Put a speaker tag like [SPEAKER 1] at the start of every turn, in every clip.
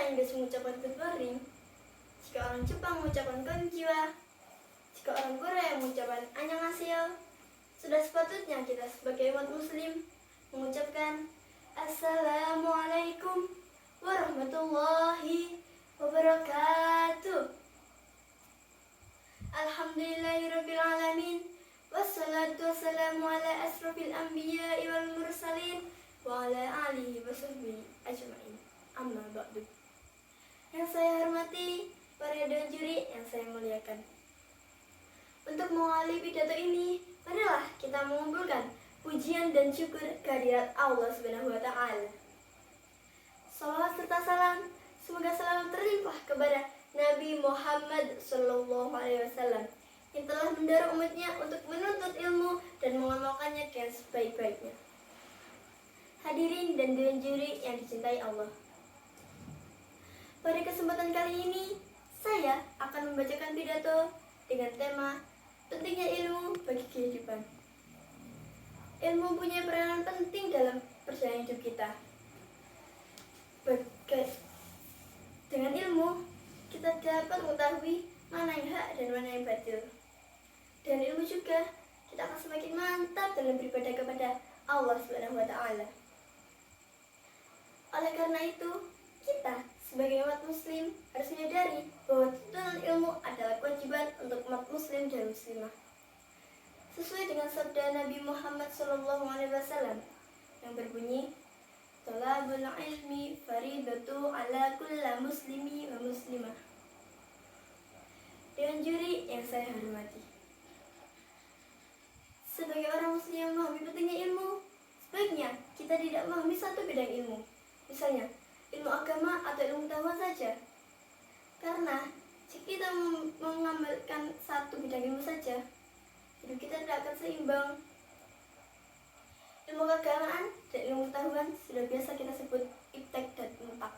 [SPEAKER 1] orang Inggris mengucapkan good morning, jika orang Jepang mengucapkan konnichiwa, jika orang Korea mengucapkan annyeonghaseyo, sudah sepatutnya kita sebagai umat muslim mengucapkan Assalamualaikum warahmatullahi wabarakatuh. Alhamdulillahirrabbilalamin. Wassalatu wassalamu ala asrafil anbiya'i wal mursalin wa ala alihi wa sahbihi ajma'in. Amma ba'du. Yang saya hormati, para dewan juri yang saya muliakan. Untuk mengawali pidato ini, marilah kita mengumpulkan pujian dan syukur kehadirat Allah Subhanahu wa taala. Salawat serta salam semoga selalu terlimpah kepada Nabi Muhammad sallallahu alaihi wasallam yang telah mendorong umatnya untuk menuntut ilmu dan mengamalkannya dengan sebaik-baiknya. Hadirin dan dewan juri yang dicintai Allah. Pada kesempatan kali ini, saya akan membacakan pidato dengan tema pentingnya ilmu bagi kehidupan. Ilmu punya peranan penting dalam perjalanan hidup kita. Dengan ilmu, kita dapat mengetahui mana yang hak dan mana yang batil. Dan ilmu juga, kita akan semakin mantap dalam beribadah kepada Allah Subhanahu wa taala. Oleh karena itu, kita sebagai umat muslim harus menyadari bahwa tuntunan ilmu adalah kewajiban untuk umat muslim dan muslimah. Sesuai dengan sabda Nabi Muhammad SAW yang berbunyi, "Thalabul ilmi faridatu ala kulli muslimi wa muslimah." Dewan juri yang saya hormati, sebagai orang muslim yang memahami pentingnya ilmu, sebaiknya kita tidak memahami satu bidang ilmu, misalnya ilmu agama atau ilmu pengetahuan saja. Karena jika kita mengamalkan satu bidang ilmu saja, hidup kita tidak akan seimbang. Ilmu keagamaan dan ilmu pengetahuan sudah biasa kita sebut iptek dan intak.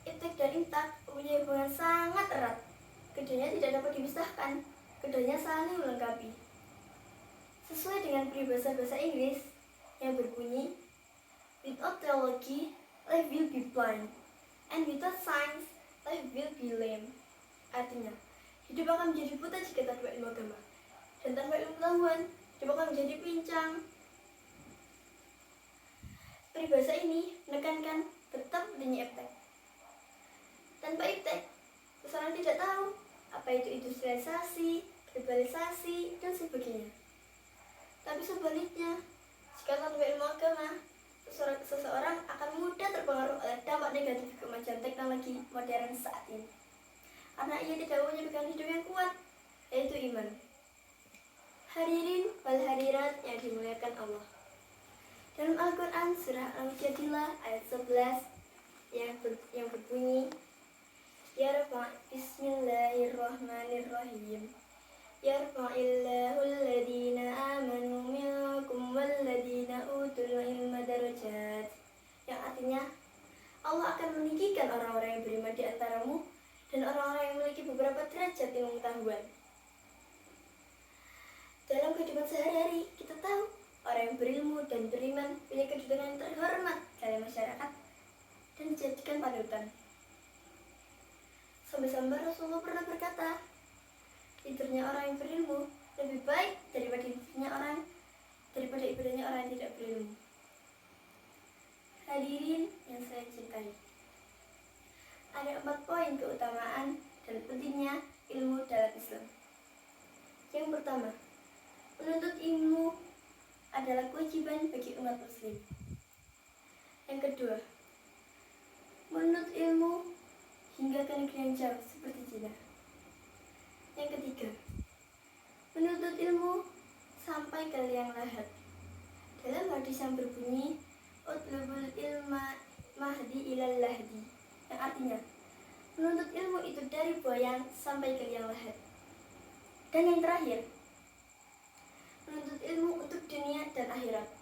[SPEAKER 1] Iptek dan intak mempunyai hubungan sangat erat. Keduanya tidak dapat dipisahkan, keduanya saling melengkapi. Sesuai dengan peribahasa bahasa Inggris yang berbunyi, "Without theology, life will be blind, and without science, life will be lame." Artinya, hidup akan menjadi buta jika tanpa ilmu agama, dan tanpa ilmu pengetahuan, hidup akan menjadi pincang. Peribahasa ini menekankan betapa pentingnya iptek. Tanpa iptek, seseorang tidak tahu apa itu industrialisasi, globalisasi, dan sebagainya. Tapi sebaliknya, jika tanpa ilmu agama, seseorang akan mudah terpengaruh oleh dampak negatif kemajuan teknologi modern saat ini, karena ia tidak punya pegangan hidup yang kuat, yaitu iman. Hadirin wal hadirat yang dimuliakan Allah, dalam Al-Quran surah Al-Mujadilah ayat 11 yang berbunyi, Bismillahirrahmanirrahim. Yarfa'illahu alladhina amanu minkum walladhina utul ilma darajat. Yang artinya, Allah akan meninggikan orang-orang yang beriman di antaramu dan orang-orang yang memiliki beberapa derajat ilmu pengetahuan. Dalam kehidupan sehari-hari, kita tahu orang yang berilmu dan beriman punya kedudukan yang terhormat dalam masyarakat dan dijadikan panutan. Sampai-sampai Rasulullah pernah berkata, tidurnya orang yang berilmu lebih baik daripada ibadahnya orang yang tidak berilmu. Hadirin yang saya cintai, ada 4 poin keutamaan dan pentingnya ilmu dalam Islam. Yang pertama, menuntut ilmu adalah kewajiban bagi umat muslim. Yang kedua, menuntut ilmu hingga ke negeri yang jauh seperti Cina. Yang ketiga, menuntut ilmu sampai ke liang lahat. Dalam hadis yang berbunyi, "Utlubul ilma mahdi ilal lahdi," yang artinya, menuntut ilmu itu dari buayang sampai ke liang lahat. Dan yang terakhir, menuntut ilmu untuk dunia dan akhirat.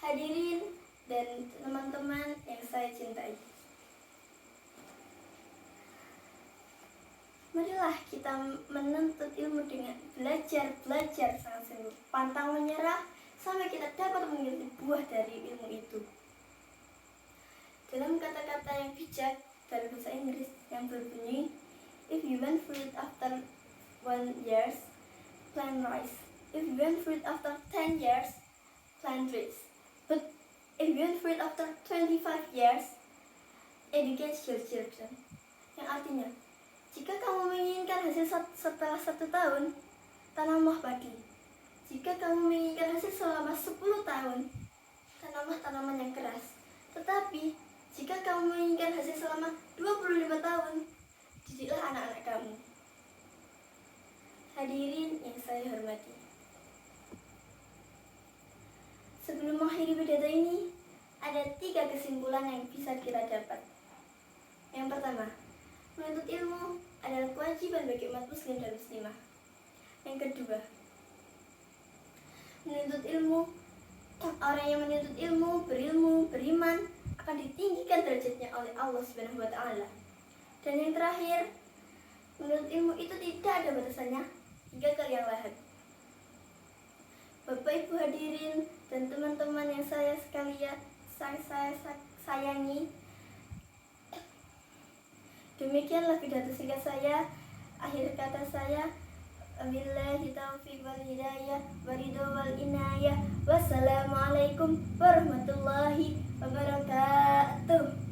[SPEAKER 1] Hadirin dan teman-teman yang saya cintai, marilah kita menuntut ilmu dengan belajar sangat sungguh, pantang menyerah sampai kita dapat mengambil buah dari ilmu itu. you want fruit after 1 year, plant rice. If you want fruit after 10 years, plant trees. But if you want fruit after 25 years, educate your children. Yang artinya, jika kamu menginginkan hasil setelah 1 tahun, tanamlah padi. Jika kamu menginginkan hasil selama 10 tahun, tanamlah tanaman yang keras. Tetapi, jika kamu menginginkan hasil selama 25 tahun, didiklah anak-anak kamu. Hadirin yang saya hormati, sebelum mengakhiri pidato ini, ada 3 kesimpulan yang bisa kita dapat. Yang pertama, menuntut ilmu adalah kewajiban bagi umat muslim dan muslimah. Yang kedua, menuntut ilmu, orang yang menuntut ilmu, berilmu, beriman akan ditinggikan derajatnya oleh Allah Subhanahu wa taala. Dan yang terakhir, menuntut ilmu itu tidak ada batasannya hingga ke liang lahat. Bapak Ibu hadirin dan teman-teman yang saya sayangi, demikianlah pidato singkat saya. Akhir kata saya, wabillahi taufiq wal hidayah waridho wal inayah. Wassalamualaikum warahmatullahi wabarakatuh.